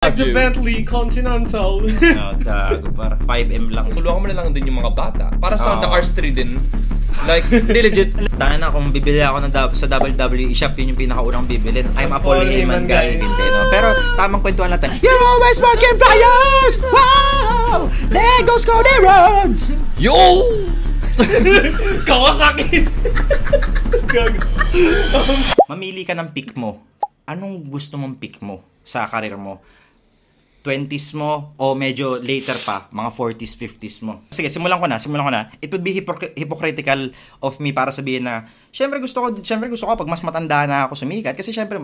Like the Bentley Continental. Para 5M lang. Tulungan mo na lang din yung mga bata. Para sa The Cars 3 din. Like, hindi legit. Dahil na kung bibili ako sa WWE shop, yun yung pinakaunang bibilin. I'm a Paul Heyman guy. Hindi, no? Pero tamang kwentuhan natin. You're always working flyers! Wow! There goes Cody Rhodes! Yo! Kawasaki! Mamili ka ng pick mo. Anong gusto mong pick mo sa karir mo? 20s mo o medyo later pa, mga 40s, 50s mo. Sige, simulan ko na. It would be hypocritical of me para sabihin na, syempre gusto ko pag mas matanda na ako sumikat kasi syempre,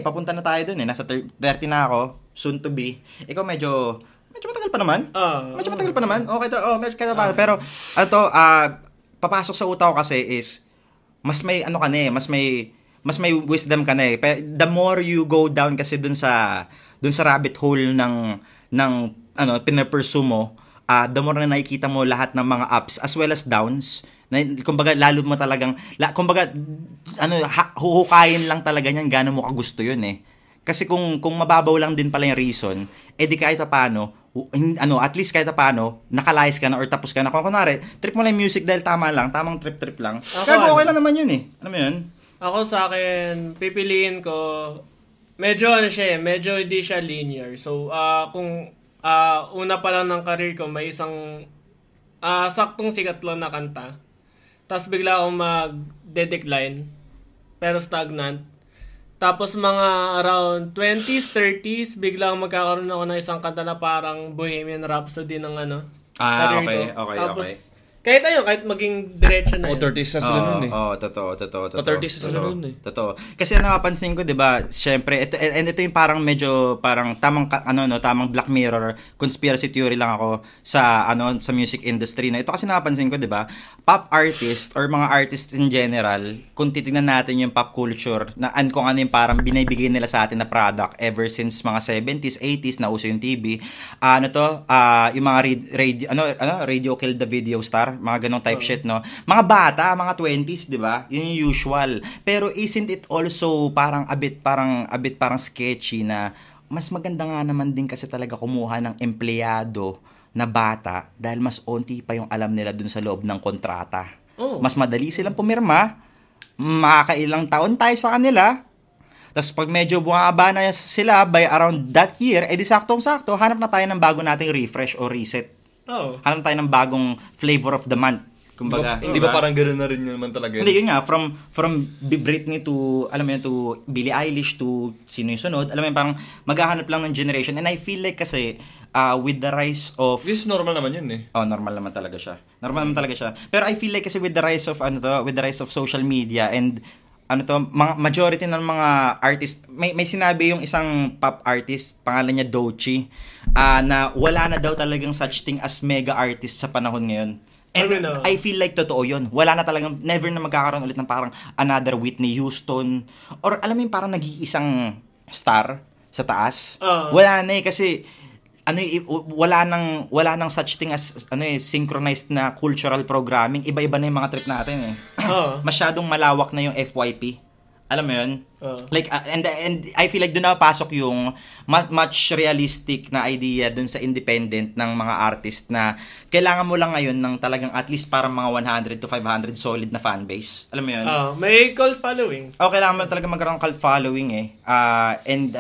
papunta na tayo dun nasa 30 na ako, soon to be. Ikaw medyo matagal pa naman. Medyo matagal pa naman. Okay to, medyo kaya pa. Pero, papasok sa utak ko kasi is, mas may wisdom ka na eh. The more you go down kasi dun sa rabbit hole ng pinapursue mo, the more na nakikita mo lahat ng mga ups as well as downs. Kumbaga lalo mo talagang huhukayin lang talaga niyan gaano mo kagusto yun eh. Kasi kung mababaw lang din pala yung reason, di kahit paano at least kahit paano nakalayas ka na or tapos ka na. Kung kunwari, trip mo lang yung music dahil tamang trip lang. Kaya okay lang naman yun eh. Alam mo yun? Ako sa akin, pipiliin ko medyo medyo hindi siya linear. So, kung una pa lang ng career ko, may isang saktong sikat lang na kanta. Tapos bigla akong mag-decline, pero stagnant. Tapos mga around 20s, 30s, bigla akong magkakaroon ako ng isang kanta na parang Bohemian Rhapsody ng career ko. Okay. Tapos, kahit maging diretso na O 30s na sila nun eh. Totoo. Pa-30s na sila nun eh. Totoo. Kasi napapansin ko, 'di ba, syempre, ito yung parang medyo tamang Black Mirror conspiracy theory lang ako sa music industry na. Ito kasi napapansin ko, 'di ba, pop artist or mga artists in general, kung titingnan natin yung pop culture na kung ano yung parang binibigay nila sa atin na product ever since mga 70s, 80s na uso yung TV. Yung mga radio killed the video star, mga ganong type shit, no? Mga bata, mga 20s, 'di ba? Yun yung usual. Pero isn't it also parang a bit sketchy na mas maganda nga naman din kasi talaga kumuha ng empleyado na bata dahil mas onti pa yung alam nila dun sa loob ng kontrata. Mas madali silang pumirma, makakailang taon tayo sa kanila. Tapos pag medyo bumaba na sila by around that year, edi saktong-sakto, hanap na tayo ng bago nating refresh o reset. Hanap tayo ng bagong flavor of the month. Kumbaga, hindi ba parang gano'n na rin naman talaga? Hindi, yun nga, from Britney to, to Billie Eilish to sino yung sunod, parang maghahanap lang ng generation. And I feel like kasi, with the rise of... This normal naman yun eh. Normal naman talaga siya. Pero I feel like kasi with the rise of social media and majority ng mga artist, may sinabi yung isang pop artist, pangalan niya Doechii, na wala na daw talagang such thing as mega artist sa panahon ngayon. And I feel like totoo yun. Wala na talagang, never na magkakaroon ulit ng parang another Whitney Houston, or alam mo yung parang nag-iisang star sa taas. Wala na eh, kasi wala nang such thing as synchronized na cultural programming. Iba-iba na yung mga trip natin eh. Masyadong malawak na yung FYP. Alam mo yun? Like and I feel like doon na pasok yung much realistic na idea doon sa independent ng mga artist na kailangan mo lang ngayon ng talagang at least parang mga 100 to 500 solid na fan base. Alam mo yun? May cult following. Kailangan mo talaga magkaroon ng cult following eh. And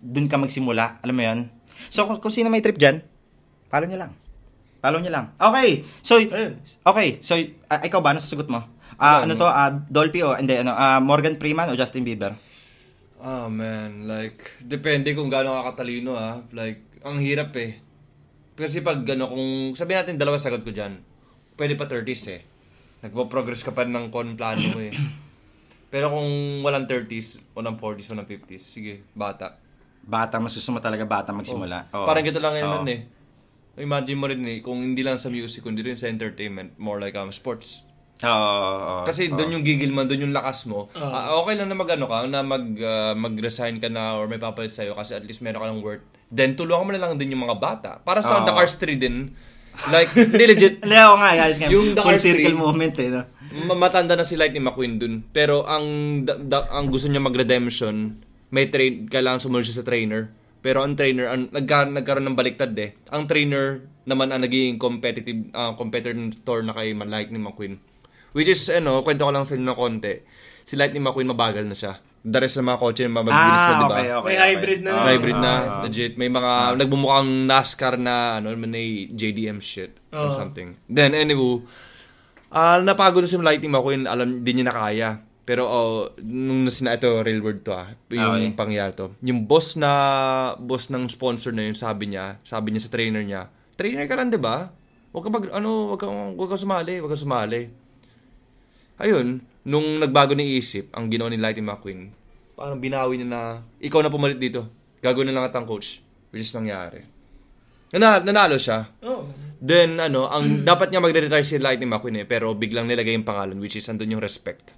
doon ka magsimula. Alam mo yun? So, kung sino may trip dyan, follow niya lang. Okay. So, ikaw ba? Ano sasagot mo? Dolphy o, Morgan Freeman o Justin Bieber? Man, like, depende kung gaano ka katalino Like, ang hirap eh. Kasi pag kung sabihin natin dalawa sagot ko dyan, pwede pa 30s eh. Nagpo-progress ka pa ng plano mo eh. Pero kung walang 30s, walang 40s, walang 50s, sige, bata. Mas gusto mo talaga bata magsimula. Parang gito lang naman eh. Imagine mo rin eh, kung hindi lang sa music, kundi rin sa entertainment, more like sports. Kasi doon yung gigil mo, doon yung lakas mo. Okay lang na mag-resign ka na or may papalit sa'yo kasi at least meron ka ng worth. Then tulungan mo na lang din yung mga bata. Para sa The Cars 3 din. Like, hindi legit. Hindi ako nga, guys. Yung The full Cars circle 3, moment eh. No? Matanda na si Lightning McQueen dun. Pero ang gusto niya mag-redemption, kailangan sumunod siya sa trainer. Pero ang trainer, nagkaroon ng baliktad eh. Ang trainer naman ang naging competitor na kay Lightning McQueen. Which is, kwento ko lang sa inyo ng konti. Si Lightning McQueen mabagal na siya. The rest ng mga kotse mabilis na, di ba? Okay. May hybrid na. Hybrid na, legit. May mga nagbumukhang NASCAR na, may JDM shit or something. Then, anyway, napagod na si Lightning McQueen, alam, di niya na kaya. Pero, nung ito, real word to yung pangyayari to. Yung boss ng sponsor na yun, sabi niya sa trainer niya, trainer ka lang, di ba? Wag ka sumali. Ayun, nung nagbago ni isip, ang ginawa ni Lightning McQueen, parang binawi niya na, ikaw na pumalit dito. Gagawin na lang atang coach. Which is nangyari. Nanalo siya. Oh. Then, ang dapat niya magre-retire si Lightning McQueen pero biglang nilagay yung pangalan, which is andun yung respect.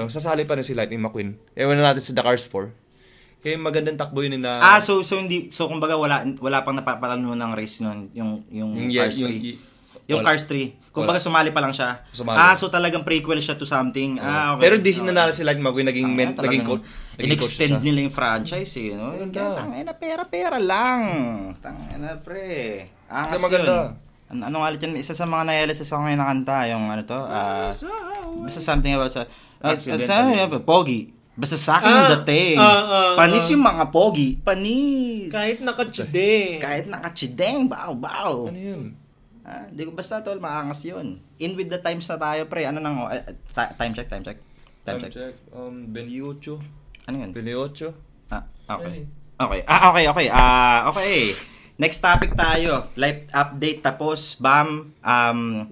Sasali pa rin si Lightning McQueen. Ewan na natin si The Cars 4. Kaya magandang takbo yun na... So kumbaga wala pang napapalano ng race nun, yung Cars 3. Yung Cars 3. Kumbaga sumali pa lang siya. So talagang prequel siya to something. Okay. Pero di siya nanalo si Lightning McQueen, naging coach. In-extend nila yung franchise no? Tangina, pera lang. Tangina, pre. Angas yun. Ano nga ulit yan? Isa sa mga na-LSS ako ngayon na kanta, yung basta something about pogi. Basta sa akin yung dating. Panis yung mga pogi. Panis. Kahit nakachideng. Baw. Ano yun? Hindi ko basta tol, maangas yun. In with the times na tayo, pre. Ano nang, time check. Beniocho. Ano yun? Beniocho. Okay. Next topic tayo. Life update tapos, bam.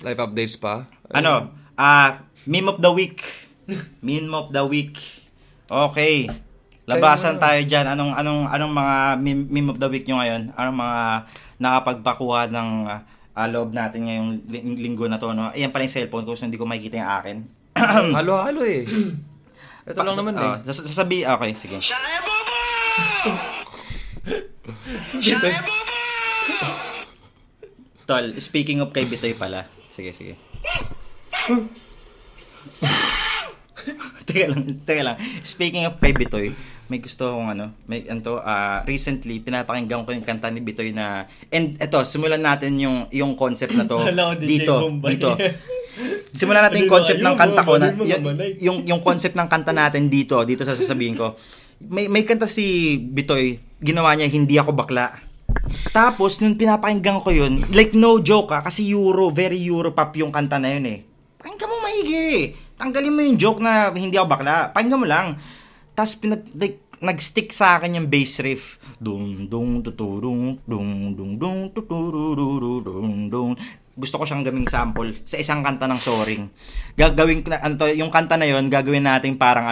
Life updates pa? Meme of the week. Okay. Labasan tayo dyan. Anong mga meme of the week nyo ngayon? Anong mga nakapagpakuha ng loob natin ngayong linggo na to, no? Ayan pala yung cellphone ko, so hindi ko makikita yung akin. Halo eh. Ito lang naman eh. Okay, sige. Tol, speaking of kay Bitoy pala. Sige. Teka lang. Speaking of kay Bitoy, may gusto akong recently pinapakinggan ko yung kanta ni Bitoy na, and eto, simulan natin yung concept na to dito. Simulan natin yung concept ng kanta ko na yung concept ng kanta natin dito sa sasabihin ko. May kanta si Bitoy, ginawa niya Hindi Ako Bakla. Tapos nung pinapakinggan ko yun, like no joke kasi very Euro pop yung kanta na yun eh. Pakinggan mo maigi. Tanggalin mo yung joke na Hindi Ako Bakla. Pakinggan mo lang. Tapos nag-stick sa akin yung bass riff. Dung dung tuturung dung dung dung tutururu dung dung. Gusto ko siyang gawing sample sa isang kanta ng Soaring. Gagawin yung kanta na yon, gagawin natin parang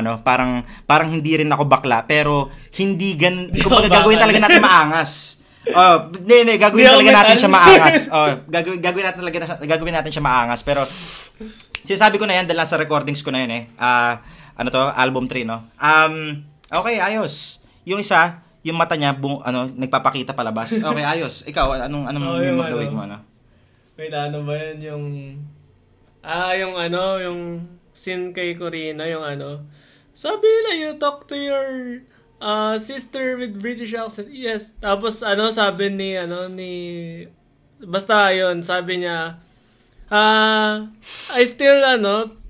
hindi rin ako bakla, pero hindi kumbaga gagawin talaga natin maangas. Gagawin talaga natin siya maangas. Gagawin natin siya maangas, pero sinasabi ko na yan dahil sa recordings ko na yun album 3, no? Okay, ayos. Yung isa, yung mata niya nagpapakita palabas. Okay, ayos. Ikaw, anong meme of the week mo, Wait, ano ba yun? Yung scene kay Corina, sabi nila, you talk to your sister with British accent. Yes. Tapos, sabi basta yun, sabi niya, I still,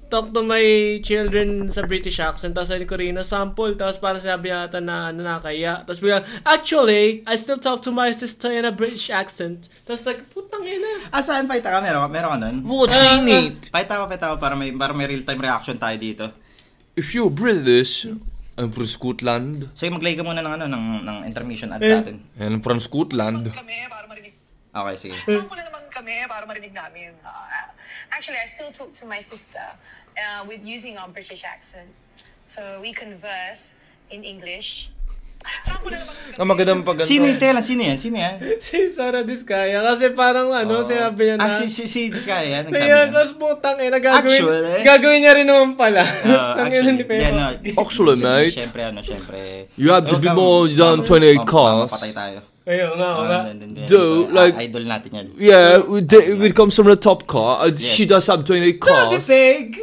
talk to my children sa British accent. Tapos sabi ni Corina, sample. Tapos parang sabi yata na nakaya. Tapos bigla, actually, I still talk to my sister in a British accent. Tapos like, putang ina. Saan? Paita ka? Meron ka nun? What's in it? Paita ka para may real-time reaction tayo dito. If you're British, I'm from Scotland. Sige, mag-play ka muna ng intermission ads sa atin. And from Scotland. Okay, sige. Sample na naman kami para marinig namin. Actually, I still talk to my sister with using our British accent. So we converse in English. Sample na naman kami. Magandang pagganto. Sino yan? Si Sarah Diskaya. Kasi parang sinabi niya na... Si Diskaya, nagsabi Kaya, niya. tapos putang Actually, gagawin niya rin naman pala. Actually, mate. Siyempre. You have to be more than 28 cars. Mapatay tayo. Ayun nga. Idol natin yan. Yeah, it comes from the top car. She does have 28 cars. Daddy Pig!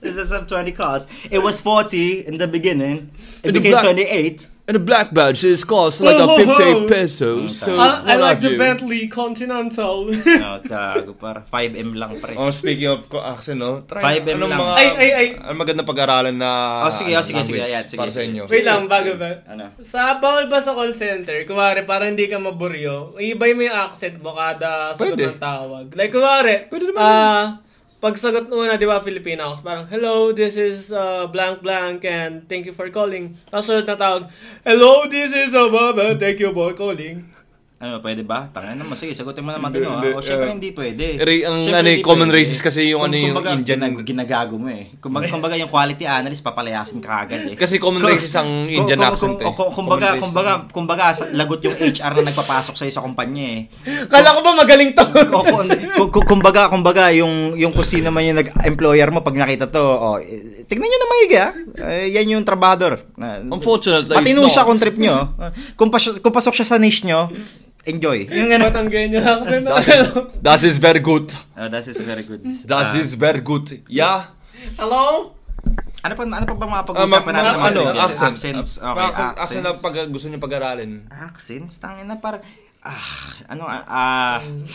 This is some 20 cars. It was 40 in the beginning. It became 28. And the black badge is cost like a 58 pesos. So, I what like have the you? Bentley Continental. No, tago para 5M lang pre. Oh, speaking of accent, no? Try 5M lang. Ay. Ano maganda pag-aralan na Sige. language Ayan, sige, para sa sige. inyo? Wait lang, bago ba? Ano? Bawal ba sa call center, kuwari, para hindi ka maburyo, ibay mo yung accent mo kada sagot Pwede. ng tawag. Like, kuwari, Pwede naman pag sagot muna, di ba, Filipino ako, parang, hello, this is blank and thank you for calling. Tapos sunod na tawag, hello, this is Baba, thank you for calling. Ano, pwede ba? Tangin naman. Sige, sagutin mo naman din. Hindi, O, syempre hindi pwede. Ang Syempre, hindi common pwede. races kasi yung yung Kumbaga, Indian. ginagago mo eh. Kumbaga yung quality analyst, papalayasin ka agad eh. Kasi common races ang Indian accent eh. Kumbaga, lagot yung HR na nagpapasok sa kumpanya eh. Kala ko ba magaling to? Kumbaga, yung kung sino man yung employer mo, pag nakita to, tignan nyo na maigi yan yung trabador. Unfortunately, Matino it's siya not. kung trip nyo. Kung pasok siya sa niche nyo, enjoy. Yung Batanggenyo accent. Das ist very good. that is very good. Das ist very good. Yeah. Hello? Ano pa ba mga pag-usapan natin? Accents. Okay, Accent na pag gusto niyo pag-aralin. Accents? Tangin na parang...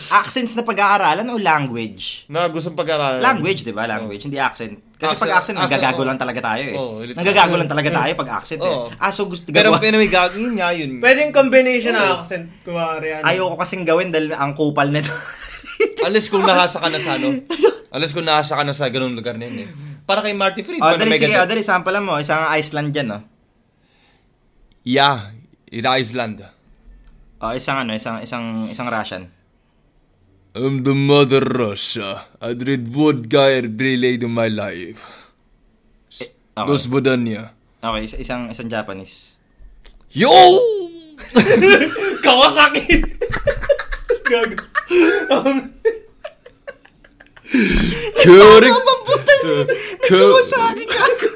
accents na pag-aaralan o language? Na gustong pag-aralan. Language, di ba? Language, hindi accent. Kasi pag accent, nanggagago lang talaga tayo eh. Nanggagago lang talaga tayo pag accent eh. So gusto Pero gagawa. may gagawin nga yun. Pwedeng combination na accent, kuwari. Ayoko kasing gawin dahil ang kupal nito. Alis kung nahasa ka na sa ano. Alis kung nahasa ka na sa ganung lugar na yun eh. Para kay Marty Friedman. Dali, sample mo. Isang Iceland dyan, no? Yeah, in Iceland. Isang Russian. I'm the mother Russia. I drink vodka every day in my life. Okay. Dos Bodania. Okay, isang Japanese. Yo! Kawasaki! Gago. Keurig. Kawasaki, gago.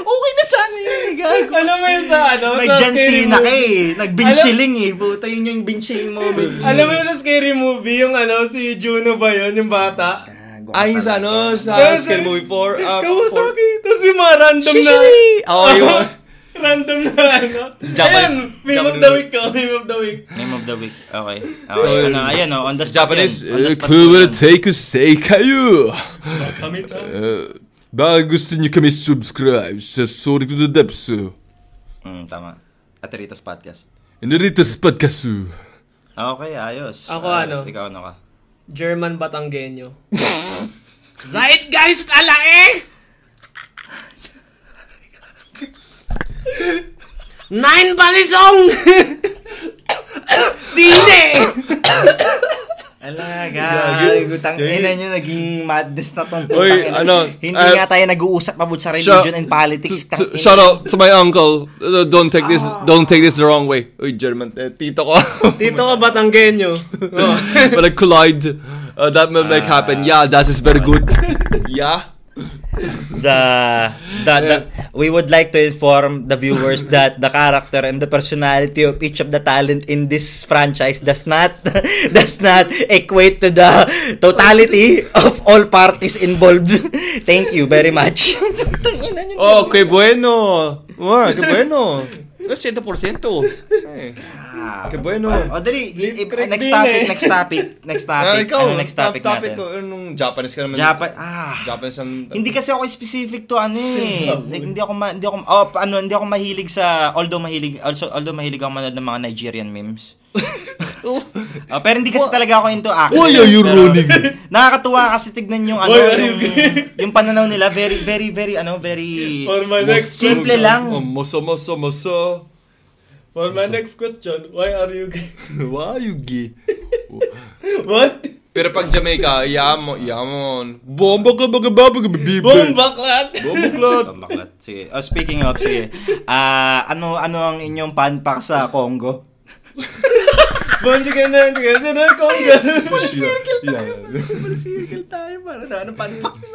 Okay na sana yun, gago. Alam mo yun sa ano? Nag-John Scary Cena ka Movie? eh. Nag-binchilling eh. Puta, yun yung binchilling moment. Alam mo yun sa Scary Movie, yung si Juno ba yun, yung bata? Ay, sa ano, sa Scary Movie 4. Kawasaki. Tapos yung mga random na... Oh, yun. Random na ano. Ayan, meme of the week ko. Meme of the week. Name of the week. Okay. Ayan on the spot Japanese. yun. On the spot Kubara yun. take kayo. Kamita. Baka gusto niyo kami subscribe sa Sorry to the Depths. Tama. Ateritas Podcast. Ineritas Podcast. Okay, ayos. Ako Ayos. ano? Ikaw ano ka? German Batanggenyo. Zeitgeist alae! Nein Balisong! Dine! Alaga, gutang ina nyo, naging madness na tong Oy, putang ina. ano, Hindi nga tayo nag-uusap about sa religion and politics. Shout out to my uncle. Don't take this the wrong way. Uy, German. Tito ko. Dito ka Batanggenyo. Oh. But I collide. That will make happen. Yeah, that is very good. Yeah. We would like to inform the viewers that the character and the personality of each of the talent in this franchise does not equate to the totality of all parties involved. Thank you very much. Oh, qué bueno. Oh, qué bueno. 100%. Eh. Qué bueno. Dali, next topic. Ikaw, Ano next topic natin? ko, anong Japanese ka naman? Japanese ang... Hindi kasi ako specific to ano eh. Hindi ako mahilig sa although mahilig ako manood ng mga Nigerian memes. Pero hindi kasi talaga ako into accents. Why are you running? Nakakatuwa kasi tignan yung yung pananaw nila very For my next simple question. lang. Moso. For my next question, why are you gay? Why are you gay? What? Pero pag Jamaica, yamon. Bomba club bibi. Bombaklat! Baklat. Sige. Speaking of, sige. Ano ang inyong panpak sa Congo? Bonjigan na Congo. Circle tayo para sa anong panpak mo.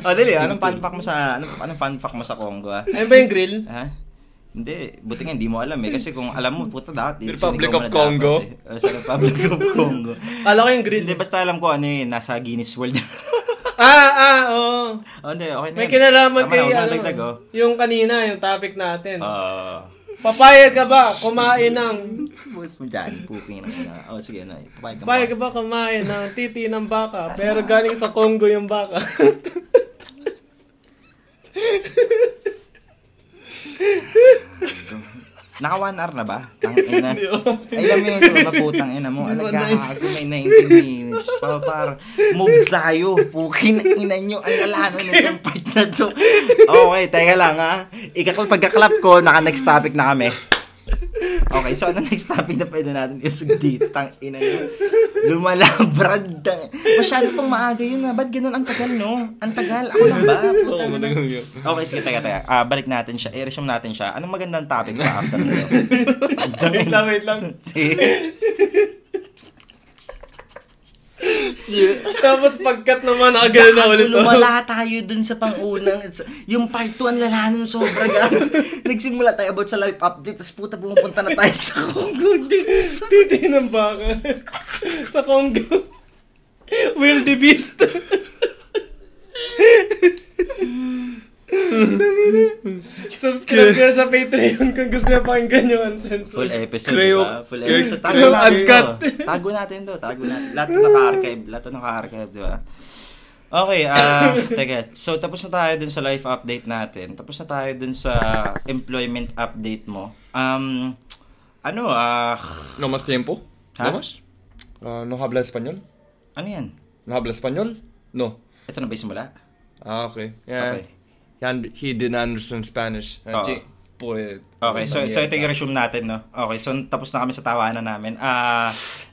Dali, anong panpak mo sa Congo ah? Ano ba yung grill? Ha? Hindi, buti nga hindi mo alam eh kasi kung alam mo puta dapat Republic of Congo. Sa Republic of Congo. Kala ko yung grill. Hindi basta alam ko ano eh nasa Guinness World. Oo. Oh, hindi, okay na May yan. kinalaman Tama kay, na, huwag na dagdag, oh. yung kanina, yung topic natin. Ah. Papayag ka ba kumain ng... Boss mo dyan, puking na. Oh, sige na. Papayag ka ba kumain ng titi ng baka, pero galing sa Congo yung baka? Naka 1 hour na ba? Ang ina. Ay, alam mo yung mga putang ina mo. Alagago, may 90 minutes. Para move tayo. Pukin ina nyo. Ang alano na itong part na to. Okay, teka lang ha. Pagkaklap ko, naka-next topic na kami. Okay, so ano next topic na pwede natin isug dito? Tang ina nyo. Lumalabrad. Masyado pang maaga yun ha. Ba't ganun ang tagal, no? Ang tagal. Ako lang ba? Puta na. Okay, sige, teka. Balik natin siya. I-resume natin siya. Anong magandang topic pa after nito? Wait lang. Sige. Tapos pagkat naman, nakagano na ulit. Lumala tayo dun sa pangunang. Yung part 2, ang lala nun sobra gano'n. Nagsimula tayo about sa live update, tapos puta pumupunta na tayo sa Congo Dix. Titi ng baka. Sa Congo. Wildebeest. Subscribe ka sa Patreon kung gusto niya pakinggan yung uncensored. Full episode, Creo- diba? Full episode. Tago Creo natin uncut. to. Tago natin to. Lahat na naka-archive. Diba? Okay, teka. So, tapos na tayo dun sa life update natin. Tapos na tayo dun sa employment update mo. No más tiempo? Ha? No más? No habla español? Ano yan? No habla español? No. Ito na ba yung simula? Okay. Yeah. Okay. He didn't understand Spanish. Oo. Okay, so ito yung resume natin, no? Okay, so tapos na kami sa tawanan namin.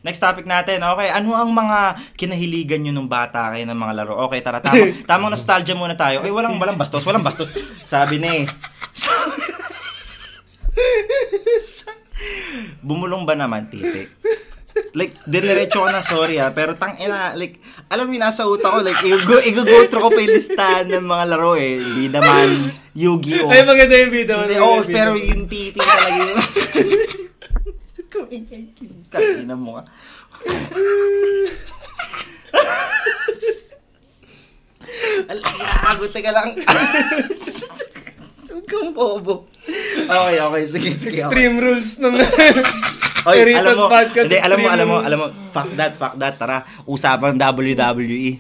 Next topic natin, okay, ano ang mga kinahiligan nyo nung bata kayo ng mga laro? Okay, tara, tamang nostalgia muna tayo. Ay, walang bastos. Sabi ni bumulong ba naman, titi? Like, diniretso ko na, sorry pero like, alam mo yung nasa utak ko, like, i-go through ko pa yung listahan ng mga laro Bidaman, Yu-Gi-Oh! Ay, maganda yung video. Pero yung titi talaga yun. Tangina mo ka. Alago, teka lang. Kung bobo. Okay, sige. Extreme rules ng Oy, Doritos alam mo, Podcast. hindi, alam mo, fuck that, tara, usapang WWE.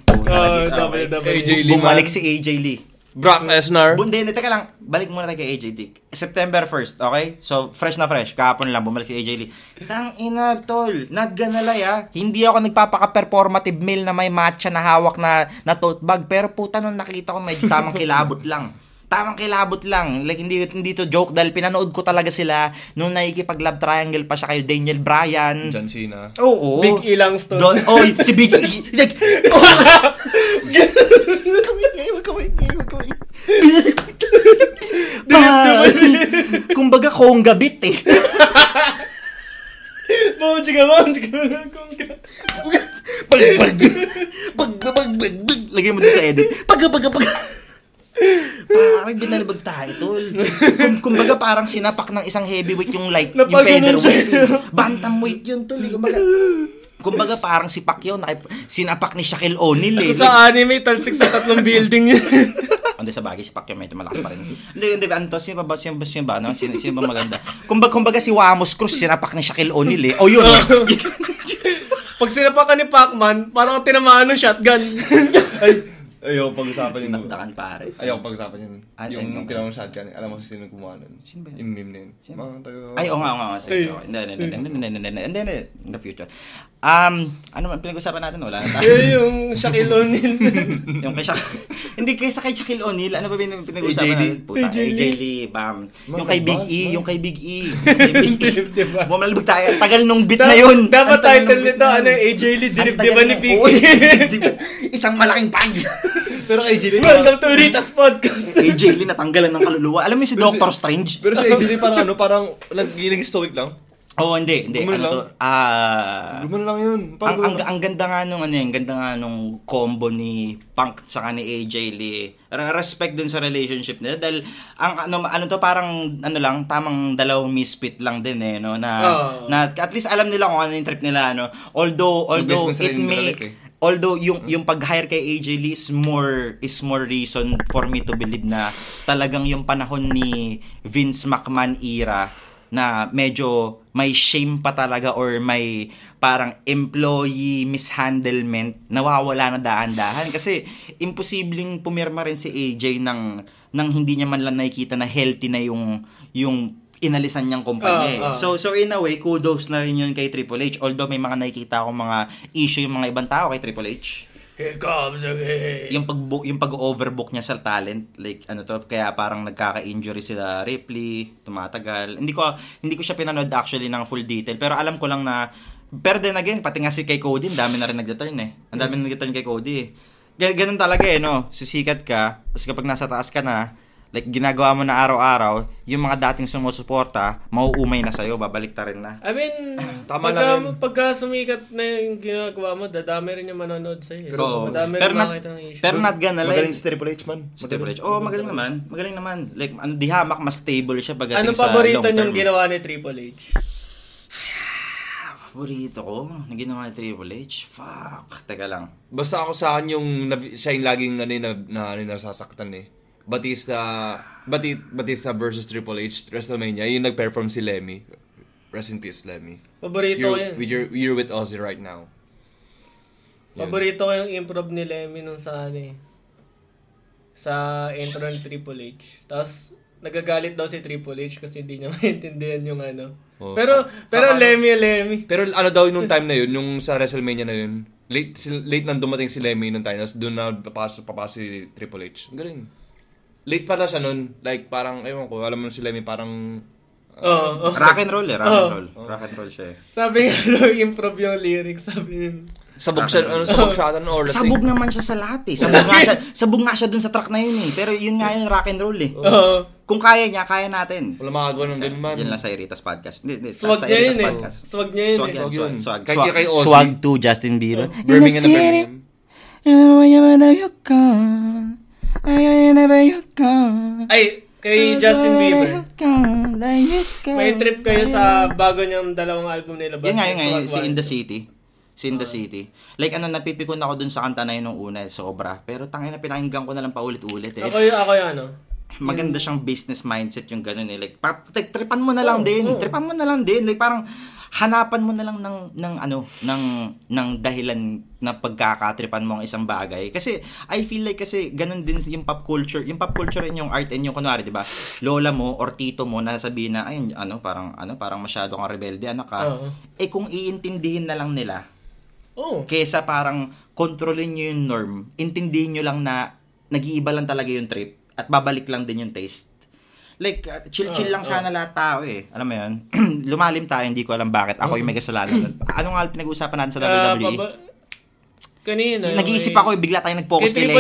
AJ Lee, Bumalik man. si AJ Lee. Brock Lesnar. Hindi, teka lang, balik muna tayo kay AJ Lee. September 1st, okay? So, fresh na fresh, kahapon lang, bumalik si AJ Lee. Tangina, tol, not gonna lie, hindi ako nagpapaka-performative male na may matcha na hawak na tote bag, pero puta nung nakita ko, medyo tamang kilabot lang. Like hindi to joke dahil pinanood ko talaga sila nung nakikipag-love triangle pa siya kay Daniel Bryan. John Cena. Oo. Big Ilang Stone. Si Big E. Like, Kamay. Kumbaga kongga bit Boom, chika. Lagay mo din sa edit. Parang binalibag tayo, tol. Kumbaga parang sinapak ng isang heavyweight yung like, yung featherweight. Bantamweight yun, tol. Kumbaga parang si Pacquiao sinapak ni Shaquille O'Neal Sa anime, talsik sa 3 building yun. Hindi, sa bagay, si Pacquiao medyo malakas pa rin. Hindi, ano to? Sino ba? No? Sino ba maganda? Kumbaga si Wamos Cruz, sinapak ni Shaquille O'Neal O yun. Pag sinapakan ni Pacman, parang tinamaan ng shotgun. Ayoko pag-usapan yun. Nakdakan pare. Ayoko pag-usapan yun. Yung okay. tinawang shotgun. Alam mo sino kumuha nun? Sino ba yun? Yung meme na yun. Mga taga- Ay, oo nga. Sige. Hindi. In the future. Ano man pinag-usapan natin? Wala na tayo. Yung Shaquille O'Neal. Yung kay hindi kaysa kay Shaquille O'Neal. Ano ba pinag-usapan natin? Puta, AJ Lee, bam. Yung kay Big E. Diba? Bumalibag tayo. Tagal nung beat na yun. Dapat title nito, AJ Lee, dinibdiban ni Big E. Isang malaking pag. Pero AJ Lee, Welcome to Ritas Podcast. AJ Lee natanggalan ng kaluluwa. Alam mo si Doctor Strange? pero si AJ Lee parang naggiling stoic lang. Oo, hindi. Gumano Ano to? Gumano lang yun. Ang ganda nga nung combo ni Punk saka ni AJ Lee. Respect dun sa relationship nila dahil ang ano to parang tamang dalawang misfit lang din na at least alam nila kung ano yung trip nila although although yung pag-hire kay AJ Lee is more reason for me to believe na talagang yung panahon ni Vince McMahon era na medyo may shame pa talaga or may parang employee mishandlement, nawawala na dahan-dahan kasi imposibleng pumirma rin si AJ nang hindi niya man lang nakikita na healthy na yung inalisan niyang kumpanya. So in a way, kudos na rin yun kay Triple H. Although may mga nakikita akong mga issue yung mga ibang tao kay Triple H. Here comes again. Yung pag-overbook niya sa talent, like kaya parang nagkaka-injury sila Ripley, tumatagal. Hindi ko siya pinanood actually ng full detail, pero alam ko lang na, pero then again, pati nga si kay Cody, ang dami na rin nag-return eh. Ang dami na nag-return kay Cody. Ganun talaga no, sisikat ka, tapos kapag nasa taas ka na, like ginagawa mo na araw-araw, yung mga dating sumusuporta, mauumay na sa'yo, babalik ta rin na. I mean, Tama lang pagka sumikat na yung ginagawa mo, dadami rin yung manonood sa'yo. Pero, madami rin makita ng issue. Pero not gonna lie. Magaling si Triple H man. Si Triple H. Oh, magaling naman. Like, di hamak, mas stable siya pagdating Anong sa long term. paborito niyong ginawa ni Triple H? Paborito ko na ginawa ni Triple H? Fuck. Teka lang. Basta ako sa akin siya yung laging nasasaktan eh. Batista versus Triple H WrestleMania, yung nag-perform si Lemmy. Rest in peace, Lemmy. Paborito ko yun. You're with Ozzy right now. Paborito ko yung improv ni Lemmy nung sa sa intro ni Triple H. Tapos, nagagalit daw si Triple H kasi hindi niya maintindihan yung Oh. Pero Lemmy. Pero daw nung time na yun, nung sa WrestleMania na yun, late nang dumating si Lemmy nung time, tapos doon na papasok si Triple H. Ang galing. Late pala siya nun. Like, parang, ewan ko, alam mo si Lemmy, parang... rock and roll Rock and roll siya eh. Sabi nga, improv yung lyrics, sabi niya. Sabog siya, sabog siya or lasing. Sabog naman siya sa lahat eh. Sabog nga siya dun sa track na yun eh. Pero yun nga yung rock and roll eh. Kung kaya niya, kaya natin. Wala makagawa ng ganun man. Yan lang sa Eritas Podcast. Swag sa niya Eritas yun eh. Podcast. Swag niya yun eh. Swag. Kay Ozzy. Swag to Justin Bieber. Birmingham na Birmingham. Ay, kay Justin Bieber. May trip kayo sa bago niyang dalawang album nila. Yan nga, si In The City. Si In The City. Like napipikon ako dun sa kanta na yun nung una, sobra. Pero tangina, pinakinggan ko na lang paulit-ulit eh. Ako yung Maganda siyang business mindset yung ganun eh. Like, tripan mo na lang din. Tripan mo na lang din. Like, parang hanapan mo na lang ng dahilan na pagkakatripan mo ang isang bagay. Kasi, I feel like kasi ganun din yung pop culture. Yung pop culture and yung art and yung kunwari, di ba? Lola mo or tito mo na sabihin na, ay, parang masyado kang rebelde, ka. Eh, kung iintindihin na lang nila, kesa parang kontrolin nyo yung norm, intindihin nyo lang na nag-iiba lang talaga yung trip at babalik lang din yung taste. Like, chill lang sana lahat tao eh. Alam mo yun? Lumalim tayo, hindi ko alam bakit. Ako yung may kasalanan. Ano nga pinag-uusapan natin sa WWE? Kanina. Nag-iisip ako, bigla tayo nag-focus kay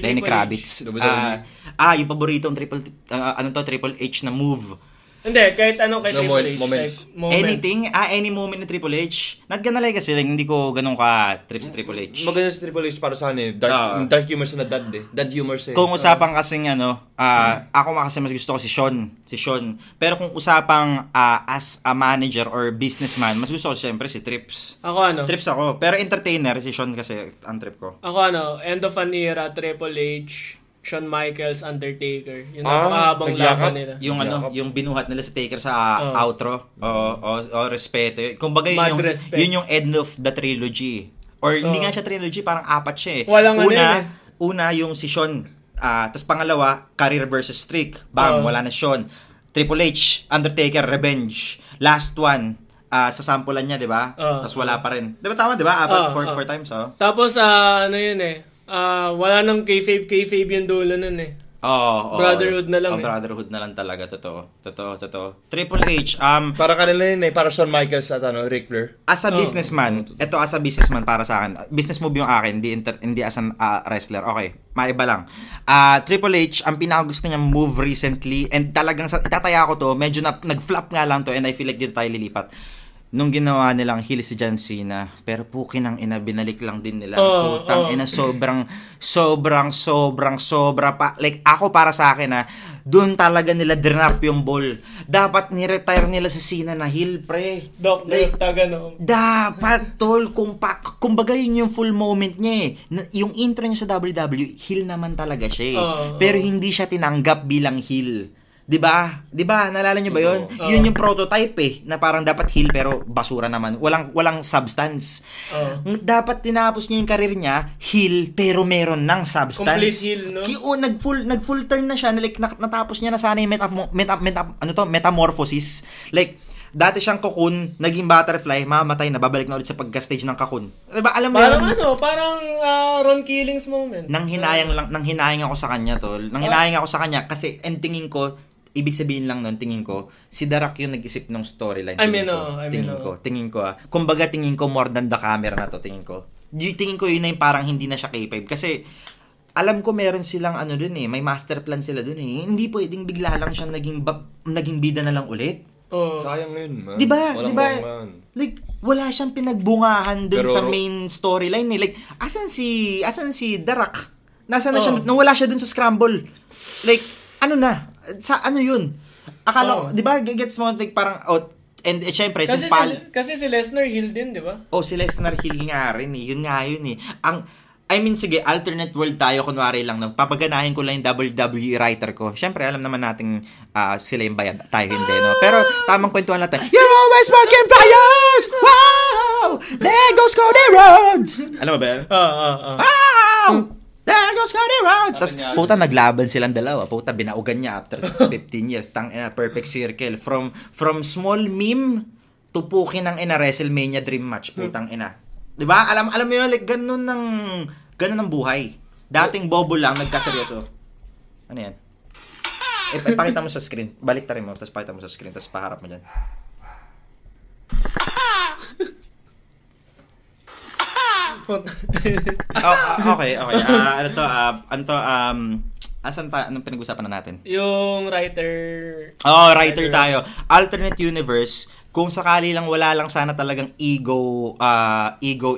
Lenny Kravitz. Yung paboritong Triple H na move. Hindi, kahit kay Triple H. Moment. Anything, any moment ni Triple H. Not gonna lie kasi, hindi ko ganun trip si Triple H. Maganda si Triple H para sa akin eh. Dark humor siya na dad eh. Dad humor siya eh. Kung usapang kasing ako kasi mas gusto ko si Sean. Pero kung usapang as a manager or businessman, mas gusto ko siyempre si Trips. Ako Trips ako. Pero entertainer, si Sean kasi ang trip ko. Ako end of an era, Triple H, Shawn Michaels, Undertaker. Yung napakahabang laban nila. Yung binuhat nila sa Taker sa outro. O respeto. Kumbaga yun yung end of the trilogy. Or hindi nga siya trilogy, parang apat siya eh. Una yung si Shawn. Tapos pangalawa, career versus streak. Bam, wala na Shawn. Triple H, Undertaker, Revenge. Last one, sa sampulan niya, di ba? Tapos wala pa rin. Di ba tama, di ba? Apat, four times, Tapos, yun eh. Wala nang kayfabe yung dulo nun eh. Brotherhood na lang Brotherhood na lang talaga, totoo. Triple H, para kanila yun eh, para Shawn Michaels at Ric Flair. As a businessman, as a businessman para sa akin, business move yung akin, hindi as an wrestler. Okay, maiba lang. Triple H, ang pinakagusto niya move recently, and talagang itataya ko to, medyo nag-flop nga lang to, and I feel like dito tayo lilipat. nung ginawa nilang heel si John Cena, pero pukin ang ina, binalik lang din nila. Oo, Putang oo. ina, sobra pa. Like, ako para sa akin doon talaga nila drinap yung ball. Dapat ni-retire nila si Cena na heel, pre. Doc, Like, tagano. dapat, tol, kumbaga yun yung full moment niya eh. Yung intro niya sa WWE, heel naman talaga siya eh. Pero hindi siya tinanggap bilang heel. 'Di ba? Naalala niyo ba 'yon? Yun yung prototype na parang dapat heel pero basura naman. Walang substance. Dapat tinapos niya yung career niya heel pero meron ng substance. Complete heel, no? Nag-full turn na siya, like natapos niya na sana yung metamorphosis. Like dati siyang cocoon, naging butterfly, mamatay na, babalik na ulit sa pagka-stage ng cocoon. Diba, alam mo Parang yun? parang Ron Killings moment. Nang hinayang ako sa kanya, tol. Kasi tingin ko, ibig sabihin lang nun, tingin ko, si The Rock yung nag-isip ng storyline. Tingin ko. Kumbaga, tingin ko more than the camera na to, tingin ko. Tingin ko yun na yung parang hindi na siya capable. Kasi, alam ko meron silang may master plan sila dun eh. Hindi pwedeng bigla lang siyang naging bida na lang ulit. Sayang yun, man. Diba? Walang Like, wala siyang pinagbungahan dun Pero, sa main storyline eh. Like, asan si The Rock? Nasaan na siya? Nawala siya dun sa Scramble. Like, ano yun? Akala ko, di ba, gets mo, like, parang, syempre, Kasi si Lesnar heel din, di ba? Si Lesnar heel nga rin eh. Yun eh. Sige, alternate world tayo, kunwari lang, no? Papaganahin ko lang yung WWE writer ko. Syempre, alam naman nating sila yung bayad, tayo hindi, no? Pero, tamang kwentuhan natin, you're always working players! Wow! There goes Cody Rhodes! Alam mo ba yan? Wow! There goes Cody Rhodes! Tapos, puta, naglaban silang dalawa. Puta, binaugan niya after 15 years. Perfect circle. From small meme to pukin ng WrestleMania dream match. Putang ina. Diba? Alam mo yun, like, ganun ng buhay. Dating bobo lang, nagkaseryoso. Ano yan? Pakita mo sa screen. Balik ta rin mo, tapos pakita mo sa screen, tapos paharap mo dyan. Okay. Anong pinag-usapan na natin? Yung writer. Writer tayo. Alternate universe, kung sakali lang wala lang sana talagang ego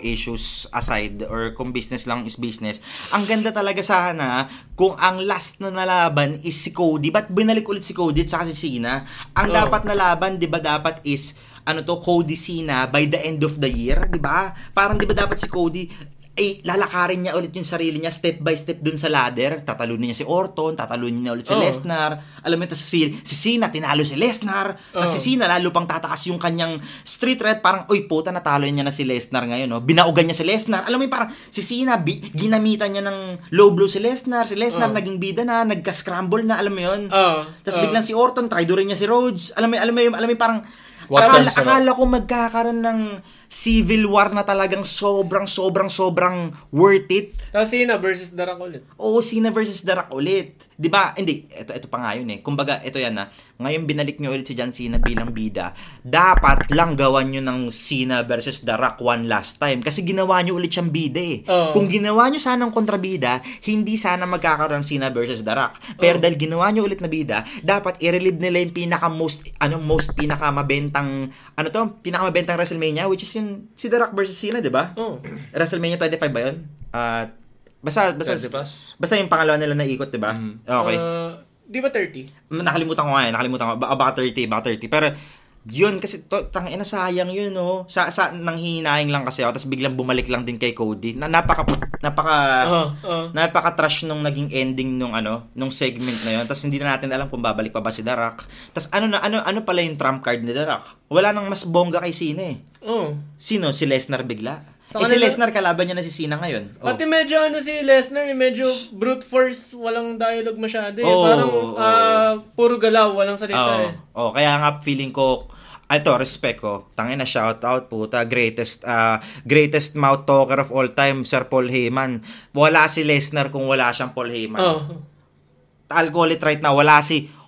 issues aside, or kung business lang is business. Ang ganda talaga sana kung ang last na nalaban is si Cody. Ba't binalik ulit si Cody at saka si Cena? Ang dapat nalaban, 'di ba, dapat is Cody Cena by the end of the year, 'di ba? Parang 'di ba dapat si Cody lalakarin niya ulit yung sarili niya step by step dun sa ladder. Tatalunin niya si Orton, tatalunin niya ulit si Lesnar. Alam mo, si Cena, tinalo si Lesnar. Tapos si Cena, lalo pang tataas yung kanyang street cred. Parang, puta, natalo niya na si Lesnar ngayon. No? Binaugan niya si Lesnar. Alam mo, parang si Cena, ginamitan niya ng low blow si Lesnar. Si Lesnar, naging bida na, nagka-scramble na, alam mo yun. Tapos biglang si Orton, traidorin niya si Rhodes. Alam mo, parang, akala ko magkakaroon ng civil war na talagang sobrang worth it. Tapos Cena versus The Rock ulit. Cena versus The Rock ulit. 'Di ba? Hindi, ito pa nga yun eh. Kumbaga, ito yan ngayon binalik niyo ulit si John Cena bilang bida. Dapat lang gawan niyo ng Cena versus The Rock one last time kasi ginawa niyo ulit siyang bida eh. Kung ginawa niyo sanang kontrabida, hindi sana magkakaroon ng Cena versus The Rock. Pero dahil ginawa niyo ulit na bida, dapat i-relieve nila yung pinakamabentang WrestleMania, which is yung si The Rock versus Cena, 'di ba? WrestleMania 25 ba 'yun? Basta yung pangalawa nila na ikot, 'di ba? Okay. Di ba 30? Nakalimutan ko. Baka 30. Pero yun kasi tangina, sayang yun, no. Nanghihinayang lang kasi ako, tapos biglang bumalik lang din kay Cody. Napaka trash nung naging ending nung segment na yun. Tapos hindi na natin alam kung babalik pa ba si The Rock. Tapos ano pala yung trump card ni The Rock? Wala nang mas bongga kay Cena eh. Sino? Si Lesnar bigla. Si Lesnar, kalaban niya na si Cena ngayon. Pati medyo si Lesnar, medyo brute force, walang dialogue masyado eh. Parang puro galaw, walang salita eh. Kaya nga feeling ko, respect ko. Tangina, shout out puta, greatest mouth talker of all time, Sir Paul Heyman. Wala si Lesnar kung wala siyang Paul Heyman. I'll call it right now,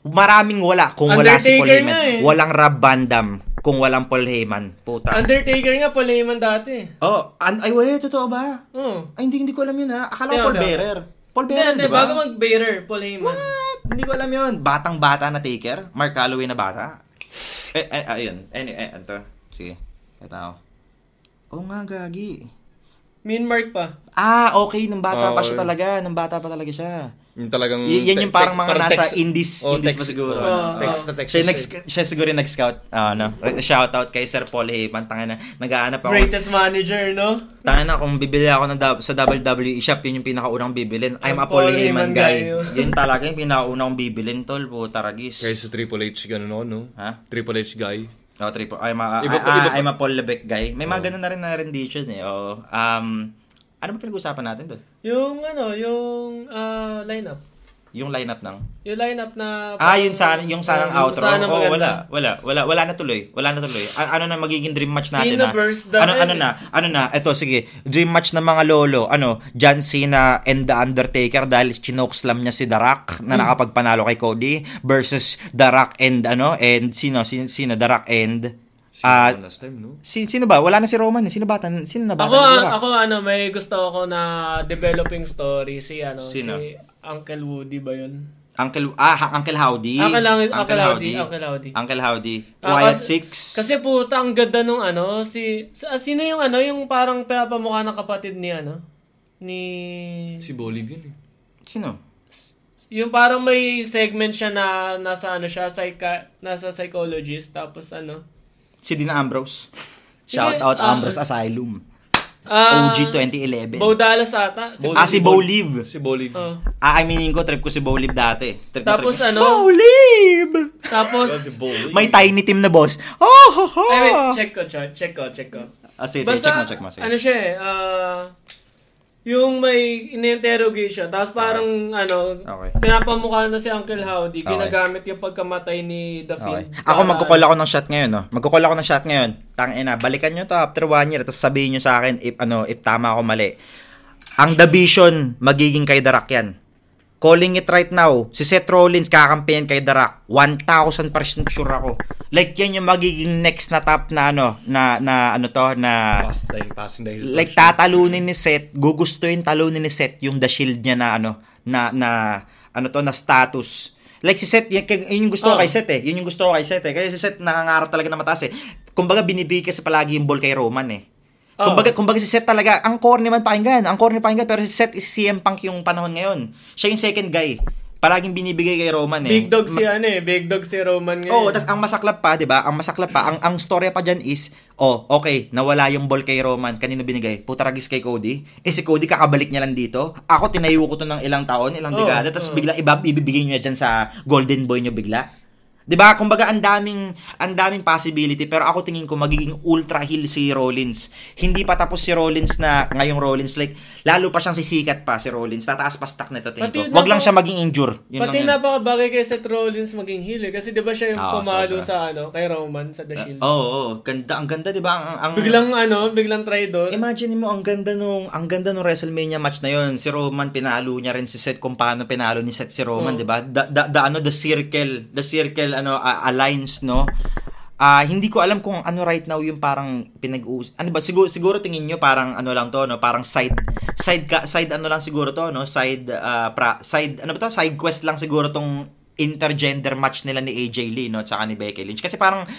maraming wala kung wala si Paul Heyman. Walang Rob Van Dam kung walang Paul Heyman. Puta. Undertaker nga, Paul Heyman dati. Totoo ba? Hindi ko alam yun ha. Akala ko Paul Bearer. Paul Bearer, di ba? Bago mag-Bearer, Paul Heyman. What? Hindi ko alam yun. Batang-bata na Taker. Mark Calloway na bata. Ayun. Ito. Sige. Ito. Oo nga, gagi. Mean Mark pa. Okay. Nung bata pa siya Okay. talaga. Nung bata pa talaga siya. Yung talagang... Yan yung parang mga nasa indies pa text, siguro. text na text. Siya siguro yung nag-scout. Shoutout kay Sir Paul Heyman. Tangina, nag-aanap ako. Greatest manager, no? Tangina, kung bibili ako sa WWE shop, yun yung pinakaunang bibilin. I'm a Paul Heyman guy. Yun talaga yung pinakaunang bibilin, tol. Puta ragis. Kaya sa Triple H, gano'n ako, no? Ha? Triple H guy. I'm a Paul Levesque guy. May mga ganun na rin na rendition eh. Ano ba pinag-usapan natin doon? Yung lineup. Yung lineup ng? Yung lineup na... Yung sanang outro. Wala na tuloy. Ano na magiging dream match natin? Cena versus David. Ano na? Ito, sige. Dream match ng mga lolo. John Cena and The Undertaker dahil chinokeslam niya si The Rock na nakapagpanalo kay Cody versus The Rock and sino? The Rock and... last time, no? Sino ba? Wala na si Roman. Sino na ba? Ako may gusto ako na developing story si Sino? si Uncle Woody ba yun? Uncle Howdy. Uncle Howdy. Quiet Six. Kasi puta, ang ganda nung sino yung yung parang pinapamukha ng kapatid ni Si Boliv yun eh. Sino? Yung parang may segment siya na nasa nasa psychologist tapos Si Dina Ambrose. Shout out Ambrose Asylum. OG 2011. Bo Dallas ata. Si Bo Liv. Si Boliv. Aminin ko, trip ko si Bo Liv dati. Tapos Bo Liv! Tapos may tiny team na boss. wait, check ko. Sige, Basta, check mo. Sige. siya yung may in-interrogate siya, tapos parang Okay. pinapamukha na si Uncle Howdy, Okay. ginagamit yung pagkamatay ni The Fiend. Ako magko-call ako ng shot ngayon, no. Tangina, balikan niyo to after 1 year tapos sabihin niyo sa akin if tama ako mali. Ang The Vision magiging kay The Rock yan. Calling it right now, si Seth Rollins kakampihan kay The Rock. 1,000% sure ako. Like yan yung magiging next na top na Passing dahil. like tatalunin ni Seth, gugustuhin talunin ni Seth yung The Shield niya na status. Like si Seth, yun yung gusto ko kay Seth eh. Yun yung gusto ko kay Seth eh. Kasi si Seth nangangarap talaga na mataas eh. Kumbaga binibigay kasi palagi yung ball kay Roman eh. Kumbaga si Seth talaga, ang corny pakinggan, pero si Seth is CM Punk yung panahon ngayon. Siya yung second guy. Palaging binibigay kay Roman eh. Big dog si Roman ngayon. Tas ang masaklap pa, 'di ba? Ang storya pa diyan is, okay, nawala yung ball kay Roman, kanino binigay? Putaragis kay Cody. Si Cody kakabalik niya lang dito. Ako tinayo ko to ng ilang taon, ilang dekada, tas biglang ibibigay niya diyan sa Golden Boy niyo bigla. 'Di ba? Kumbaga ang daming possibility, pero ako tingin ko magiging ultra heel si Rollins. Hindi pa tapos si Rollins na ngayong Rollins, like lalo pa siyang sisikat pa si Rollins. Tataas pa stock nito tingin ko. Wag lang siya maging injure. Yun Pati lang yun. napakabagay kay Seth Rollins maging heel kasi 'di ba siya yung pumalo sobra. sa kay Roman sa The Shield. Ganda, ang ganda 'di ba? Ang biglang traitor. Imagine mo ang ganda nung WrestleMania match na 'yon. Si Roman pinalo niya rin si Seth kung paano pinalo ni Seth si Roman, 'di ba? The circle alliance, no? Hindi ko alam kung right now yung parang siguro tingin nyo parang lang to, no? Parang side lang siguro to, no? Side quest lang siguro tong intergender match nila ni AJ Lee, no, at saka ni Becky Lynch. Kasi parang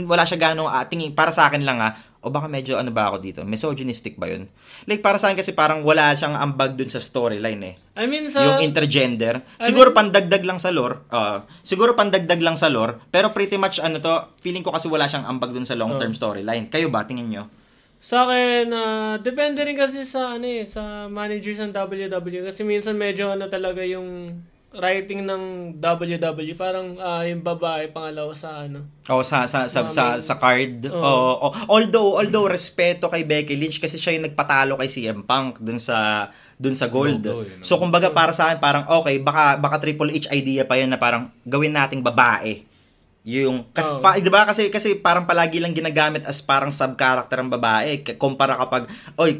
wala siya gano tingin para sa akin lang o baka medyo ba ako dito? Misogynistic ba 'yun? Like para sa akin kasi parang wala siyang ambag dun sa storyline eh. I mean yung intergender, siguro pandagdag lang sa lore. Pero pretty much feeling ko kasi wala siyang ambag dun sa long-term storyline. Kayo ba tingin niyo? Sa akin, depende rin kasi sa sa managers ng WWE kasi minsan medyo talaga yung writing ng WWE parang yung babae pangalawa sa sa card. Although respeto kay Becky Lynch kasi siya yung nagpatalo kay CM Punk dun sa gold. So kumbaga para sa akin parang okay, baka Triple H idea pa yun na parang gawin nating babae. Yung kasi 'di ba kasi parang palagi lang ginagamit as parang sub-character ang babae kumpara kapag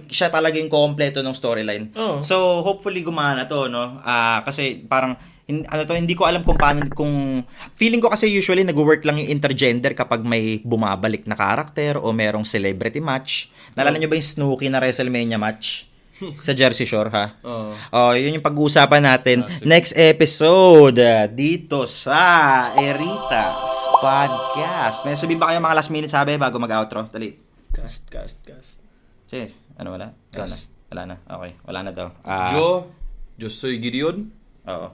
siya talaga yung kompleto ng storyline. So hopefully gumana to, no? Kasi parang hindi ko alam kung paano, kung feeling ko kasi usually nag-work lang yung intergender kapag may bumabalik na character o merong celebrity match. Naalala niyo ba yung Snooki na WrestleMania match? Sa Jersey Shore, ha? Yun yung pag-uusapan natin next episode dito sa Eritas Podcast. May sabihin ba kayo mga last minute sabi bago mag-outro? Dali. Cast. Sige, ano wala? Wala na. Yes. Wala na. Okay, wala na daw. Yo soy Gideon. Oo.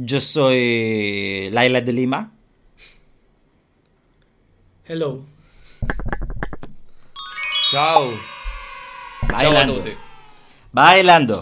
Yo soy Laila de Lima. Hello. Ciao. Bailando. Ciao a tutti. Bailando.